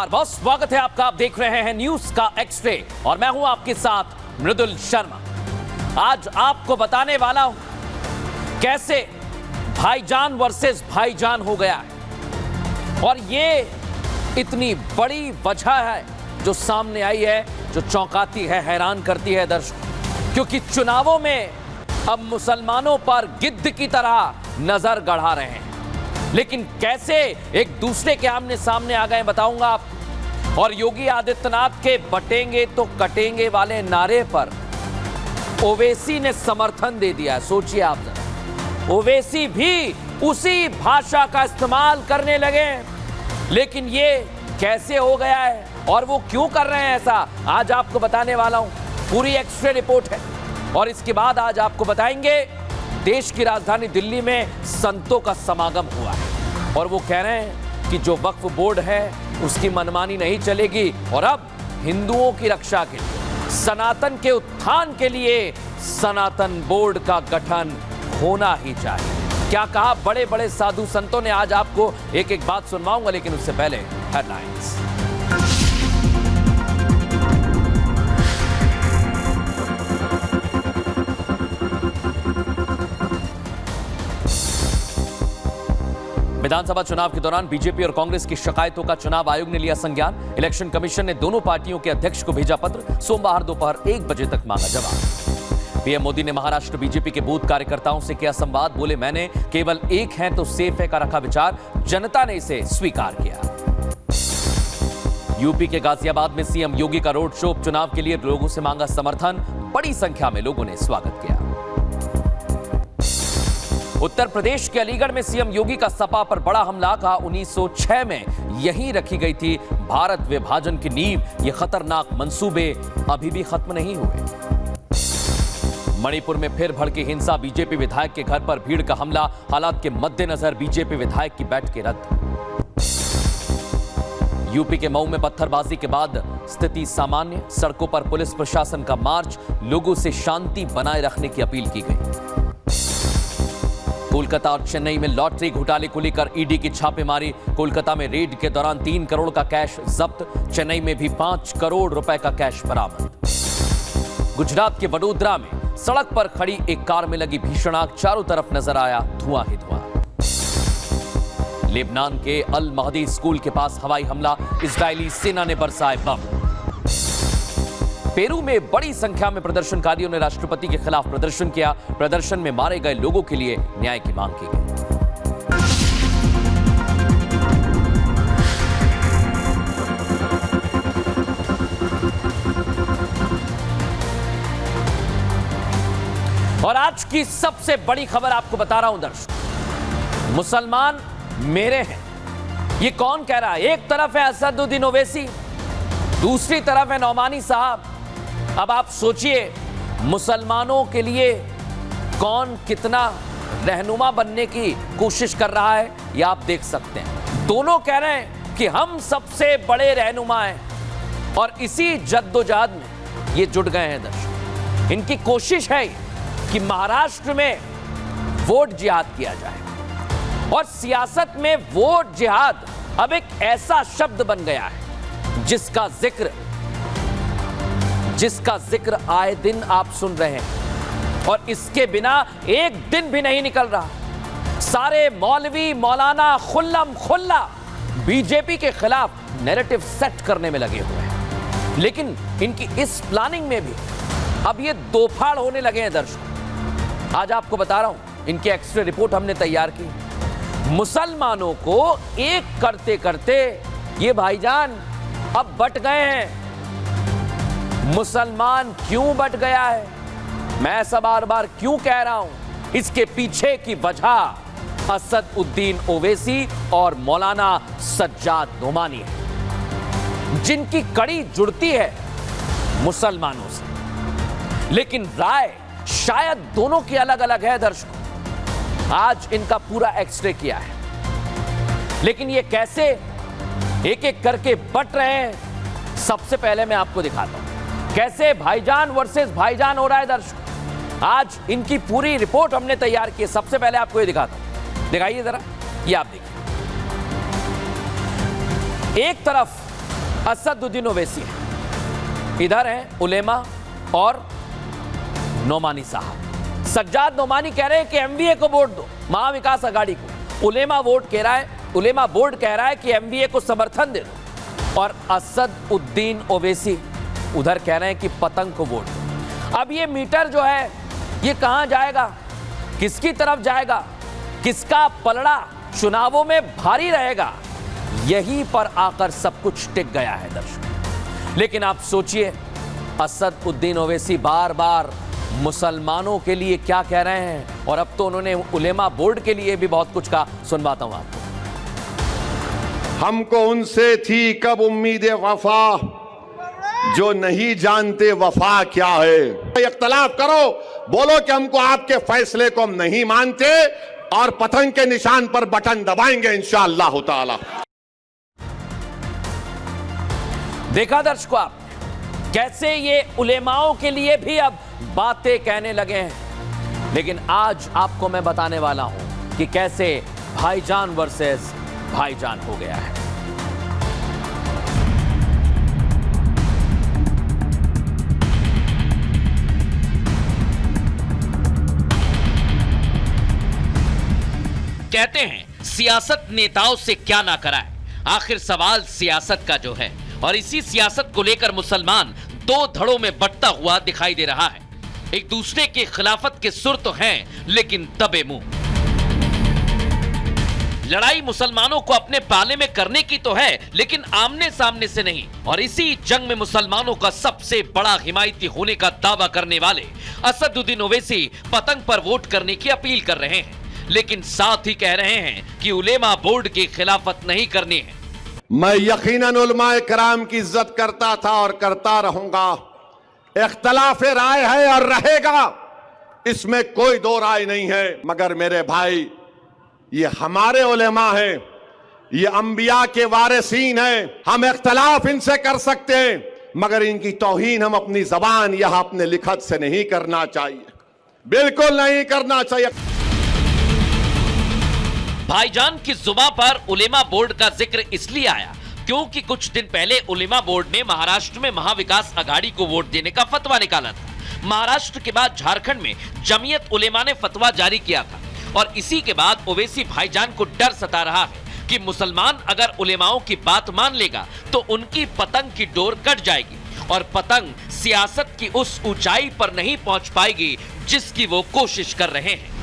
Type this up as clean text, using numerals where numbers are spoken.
नमस्कार, बहुत स्वागत है आपका। आप देख रहे हैं न्यूज का एक्स-रे और मैं हूं आपके साथ मृदुल शर्मा। आज आपको बताने वाला हूं कैसे भाईजान वर्सेस भाईजान हो गया है और ये इतनी बड़ी वजह है जो सामने आई है, जो चौंकाती है, हैरान करती है दर्शकों, क्योंकि चुनावों में अब मुसलमानों पर गिद्ध की तरह नजर गड़ा रहे हैं, लेकिन कैसे एक दूसरे के आमने सामने आ गए बताऊंगा आप। और योगी आदित्यनाथ के बटेंगे तो कटेंगे वाले नारे पर ओवैसी ने समर्थन दे दिया। सोचिए आप जरा, ओवैसी भी उसी भाषा का इस्तेमाल करने लगे। लेकिन ये कैसे हो गया है और वो क्यों कर रहे हैं ऐसा, आज आपको बताने वाला हूं। पूरी एक्स-रे रिपोर्ट है और इसके बाद आज आपको बताएंगे देश की राजधानी दिल्ली में संतों का समागम हुआ है और वो कह रहे हैं कि जो वक्फ बोर्ड है उसकी मनमानी नहीं चलेगी और अब हिंदुओं की रक्षा के लिए, सनातन के उत्थान के लिए सनातन बोर्ड का गठन होना ही चाहिए। क्या कहा बड़े बड़े साधु संतों ने, आज आपको एक एक बात सुनवाऊंगा, लेकिन उससे पहले हेडलाइंस। विधानसभा चुनाव के दौरान बीजेपी और कांग्रेस की शिकायतों का चुनाव आयोग ने लिया संज्ञान। इलेक्शन कमीशन ने दोनों पार्टियों के अध्यक्ष को भेजा पत्र, सोमवार दोपहर 1 बजे तक मांगा जवाब। पीएम मोदी ने महाराष्ट्र बीजेपी के बूथ कार्यकर्ताओं से किया संवाद, बोले मैंने केवल एक है तो सेफ है का रखा विचार, जनता ने इसे स्वीकार किया। यूपी के गाजियाबाद में सीएम योगी का रोड शो, चुनाव के लिए लोगों से मांगा समर्थन, बड़ी संख्या में लोगों ने स्वागत किया। उत्तर प्रदेश के अलीगढ़ में सीएम योगी का सपा पर बड़ा हमला, कहा 1906 में यहीं रखी गई थी भारत विभाजन की नींव, ये खतरनाक मंसूबे अभी भी खत्म नहीं हुए। मणिपुर में फिर भड़की हिंसा, बीजेपी विधायक के घर पर भीड़ का हमला, हालात के मद्देनजर बीजेपी विधायक की बैठकें रद्द। यूपी के मऊ में पत्थरबाजी के बाद स्थिति सामान्य, सड़कों पर पुलिस प्रशासन का मार्च, लोगों से शांति बनाए रखने की अपील की गई। कोलकाता और चेन्नई में लॉटरी घोटाले को लेकर ईडी की छापेमारी, कोलकाता में रेड के दौरान 3 करोड़ का कैश जब्त, चेन्नई में भी 5 करोड़ रुपए का कैश बरामद। गुजरात के वडोदरा में सड़क पर खड़ी एक कार में लगी भीषण आग, चारों तरफ नजर आया धुआं ही धुआं। लेबनान के अल महदी स्कूल के पास हवाई हमला, इजरायली सेना ने बरसाए बम। पेरू में बड़ी संख्या में प्रदर्शनकारियों ने राष्ट्रपति के खिलाफ प्रदर्शन किया, प्रदर्शन में मारे गए लोगों के लिए न्याय की मांग की गई। और आज की सबसे बड़ी खबर आपको बता रहा हूं दर्शक, मुसलमान मेरे हैं, ये कौन कह रहा है? एक तरफ है असदुद्दीन ओवैसी, दूसरी तरफ है नौमानी साहब। अब आप सोचिए मुसलमानों के लिए कौन कितना रहनुमा बनने की कोशिश कर रहा है, ये आप देख सकते हैं। दोनों कह रहे हैं कि हम सबसे बड़े रहनुमा हैं और इसी जद्दोजहद में ये जुट गए हैं दर्शक। इनकी कोशिश है कि महाराष्ट्र में वोट जिहाद किया जाए और सियासत में वोट जिहाद अब एक ऐसा शब्द बन गया है जिसका जिक्र आए दिन आप सुन रहे हैं और इसके बिना एक दिन भी नहीं निकल रहा। सारे मौलवी मौलाना खुल्लम खुल्ला बीजेपी के खिलाफ नैरेटिव सेट करने में लगे हुए हैं, लेकिन इनकी इस प्लानिंग में भी अब ये दोफाड़ होने लगे हैं दर्शक। आज आपको बता रहा हूं, इनकी एक्स-रे रिपोर्ट हमने तैयार की। मुसलमानों को एक करते करते ये भाईजान अब बट गए हैं। मुसलमान क्यों बट गया है, मैं ऐसा बार बार क्यों कह रहा हूं, इसके पीछे की वजह असदुद्दीन ओवैसी और मौलाना सज्जाद नोमानी है, जिनकी कड़ी जुड़ती है मुसलमानों से, लेकिन राय शायद दोनों की अलग अलग है दर्शकों। आज इनका पूरा एक्स-रे किया है, लेकिन ये कैसे एक एक करके बट रहे हैं, सबसे पहले मैं आपको दिखाता हूं कैसे भाईजान वर्सेस भाईजान हो रहा है दर्शक। आज इनकी पूरी रिपोर्ट हमने तैयार की है। सबसे पहले आपको ये दिखाता हूं, दिखाइए जरा, ये आप देखिए। एक तरफ असदुद्दीन ओवैसी हैं, इधर हैं उलेमा और नोमानी साहब। सज्जाद नोमानी कह रहे हैं कि एमवीए को वोट दो, महाविकास अघाड़ी को। उलेमा बोर्ड कह रहा है कि एमवीए को समर्थन दे दो। और असदुद्दीन ओवैसी उधर कह रहे हैं कि पतंग को वोट दो। अब ये मीटर जो है ये कहां जाएगा, किसकी तरफ जाएगा, किसका पलड़ा चुनावों में भारी रहेगा, यहीं पर आकर सब कुछ टिक गया है दर्शक। लेकिन आप सोचिए, असदुद्दीन ओवैसी बार बार मुसलमानों के लिए क्या कह रहे हैं, और अब तो उन्होंने उलेमा बोर्ड के लिए भी बहुत कुछ कहा। सुनवाता हूं आपको। हमको उनसे थी कब उम्मीद वफा, जो नहीं जानते वफा क्या है। इख्तलाफ करो, बोलो कि हमको आपके फैसले को हम नहीं मानते, और पतंग के निशान पर बटन दबाएंगे इंशाअल्लाह ताला। देखा दर्शकों आप, कैसे ये उलेमाओं के लिए भी अब बातें कहने लगे हैं। लेकिन आज आपको मैं बताने वाला हूं कि कैसे भाईजान वर्सेस भाईजान हो गया है। कहते हैं सियासत नेताओं से क्या ना कराए, आखिर सवाल सियासत का जो है, और इसी सियासत को लेकर मुसलमान दो धड़ों में बंटता हुआ दिखाई दे रहा है। एक दूसरे के खिलाफत के सुर तो हैं, लेकिन दबे मुंह। लड़ाई मुसलमानों को अपने पाले में करने की तो है, लेकिन आमने सामने से नहीं। और इसी जंग में मुसलमानों का सबसे बड़ा हिमायती होने का दावा करने वाले असदुद्दीन ओवैसी पतंग पर वोट करने की अपील कर रहे हैं, लेकिन साथ ही कह रहे हैं कि उलेमा बोर्ड की खिलाफत नहीं करनी है। मैं यकीनन उलमाए कराम की इज्जत करता था और करता रहूंगा। इख्तलाफ राय है और रहेगा, इसमें कोई दो राय नहीं है। मगर मेरे भाई, ये हमारे उलेमा हैं, ये अंबिया के वारिसीन हैं। हम इख्तलाफ इनसे कर सकते हैं, मगर इनकी तौहीन हम अपनी जबान यहां अपने लिखत से नहीं करना चाहिए, बिल्कुल नहीं करना चाहिए। भाईजान की जुबान पर उलेमा बोर्ड का जिक्र इसलिए आया क्योंकि कुछ दिन पहले उलेमा बोर्ड ने महाराष्ट्र में महाविकास अघाड़ी को वोट देने का फतवा निकाला था। महाराष्ट्र के बाद झारखंड में जमीयत उलेमा ने फतवा जारी किया था, और इसी के बाद ओवैसी भाईजान को डर सता रहा है कि मुसलमान अगर उलेमाओं की बात मान लेगा तो उनकी पतंग की डोर कट जाएगी, और पतंग सियासत की उस ऊंचाई पर नहीं पहुंच पाएगी जिसकी वो कोशिश कर रहे हैं।